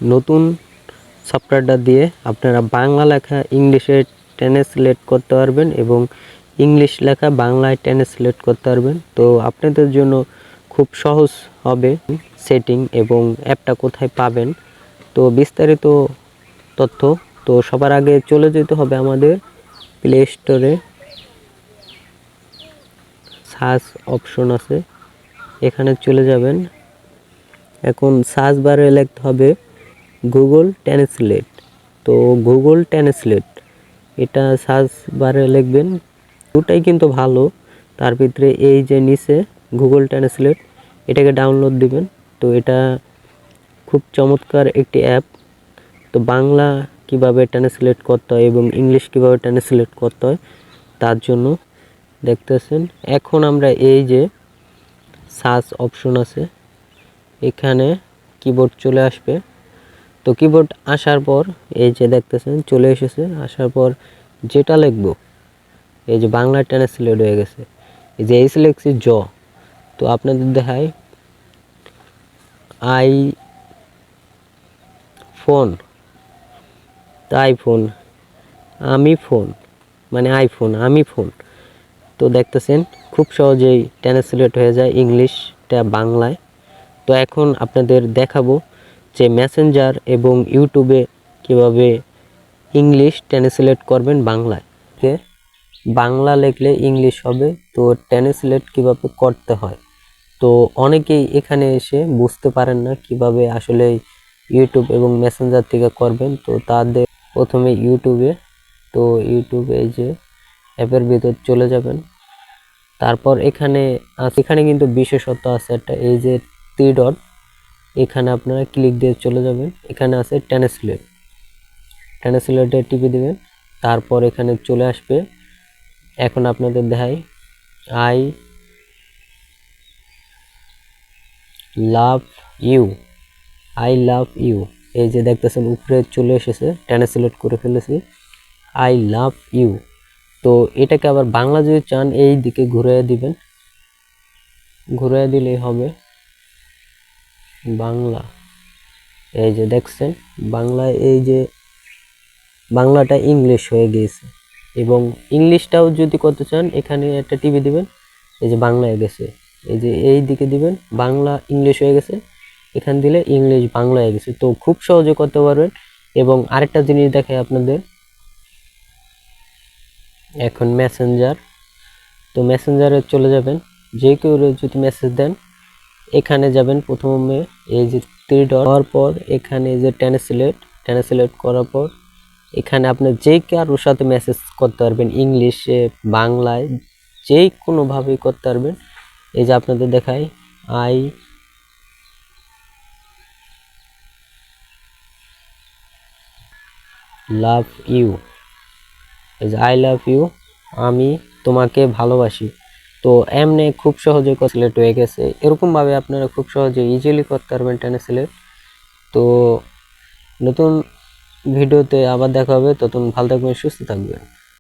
নতুন সফটওয়্যারটা দিয়ে আপনারা বাংলা লেখা ইংলিশে ট্রান্সলেট করতে পারবেন এবং ইংলিশ লেখা বাংলায় ট্রান্সলেট করতে পারবেন। তো আপনাদের জন্য খুব সহজ হবে সেটিং এবং অ্যাপটা কোথায় পাবেন তো বিস্তারিত তথ্য। তো সবার আগে চলে যেতে হবে আমাদের প্লে স্টোরে, সার্চ অপশন আছে, এখানে চলে যাবেন। এখন সার্চ বারে লিখতে হবে গুগল ট্রান্সলেট। তো গুগল ট্রান্সলেট এটা সার্চ বারে লিখবেন। দুটাই কিন্তু ভালো, তার ভিতরে এই যে নিচে গুগল ট্রান্সলেট এটাকে ডাউনলোড দিবেন। তো এটা খুব চমৎকার একটি অ্যাপ। তো বাংলা কিভাবে ট্রান্সলেট করতে হয় এবং ইংলিশ কিভাবে ট্রান্সলেট করতে হয় তার জন্য দেখতেছেন। এখন আমরা এই যে সার্চ অপশন আছে এখানে কিবোর্ড চলে আসবে। তো কিবোর্ড আসার পর এই যে দেখতেছেন চলে এসেছে। আসার পর যেটা লিখব এই যে বাংলা ট্রান্সলেট হয়ে গেছে। এই যে এই লিখছি জ। তো আপনাদের দেখাই আইফোন, আইফোন, আমি ফোন, মানে আইফোন আমি ফোন। তো দেখতেছেন খুব সহজেই ট্রান্সলেট হয়ে যায় ইংলিশটা বাংলায়। তো এখন আপনাদের দেখাবো যে মেসেঞ্জার এবং ইউটিউবে কিভাবে ইংলিশ ট্রান্সলেট করবেন বাংলায়। বাংলা লিখলে ইংলিশ হবে, তো ট্রান্সলেট কিভাবে করতে হয়। তো অনেকেই এখানে এসে বুঝতে পারেন না কিভাবে আসলে ইউটিউব এবং মেসেঞ্জার থেকে করবেন। তো তাদের প্রথমে ইউটিউবে, তো ইউটিউবে এই যে অ্যাপের ভিতর চলে যাবেন। তারপর এখানে কিন্তু বিশেষত্ব আছে একটা, এই যে 3 ডট, এখানে আপনারা ক্লিক দিয়ে চলে যাবেন। এখানে আছে ট্রান্সলেট, ট্রান্সলেটে টিপে দিবেন। তারপর এখানে চলে আসবে। এখন আপনাদের দেখাই I love you, I love you. এই যে দেখতেছেন উপরে চলে এসেছে, ট্রান্সলেট করে ফেলেছি আই লাভ ইউ। তো এটাকে আবার বাংলা যদি চান এই দিকে ঘুরিয়ে দিবেন, ঘুরিয়ে দিলেই হবে বাংলা। এই যে দেখছেন বাংলায় এই যে বাংলাটা ইংলিশ হয়ে গিয়েছে। এবং ইংলিশটাও যদি করতে চান এখানে একটা টিভি দিবেন, এই যে বাংলা হয়ে গেছে। এই যে এই দিকে দিবেন বাংলা ইংলিশ হয়ে গেছে, এখান দিলে ইংলিশ বাংলা হয়ে গেছে। তো খুব সহজে করতে পারবেন। এবং আরেকটা জিনিস দেখাই আপনাদের, এখন মেসেঞ্জার। তো মেসেঞ্জারে চলে যাবেন, যে কেউ যদি মেসেজ দেন এখানে যাবেন। প্রথমে এই যে 3 ডট হওয়ার পর এখানে যে ট্রান্সলেট করার পর এখানে আপনি যে কারোর সাথে মেসেজ করতে পারবেন, ইংলিশে বাংলায় যে কোনোভাবেই করতে পারবেন। এই যে আপনাদের দেখাই আই লাভ ইউ, এই যে আই লাভ ইউ, আমি তোমাকে ভালোবাসি। তো এমনি খুব সহজে ট্রান্সলেট হয়ে গেছে। এরকমভাবে আপনারা খুব সহজে ইজিলি করতে পারবেন ট্রান্সলেট। তো নতুন ভিডিওতে আবার দেখা হবে, ততক্ষণ ভালো থাকবেন, সুস্থ থাকবেন।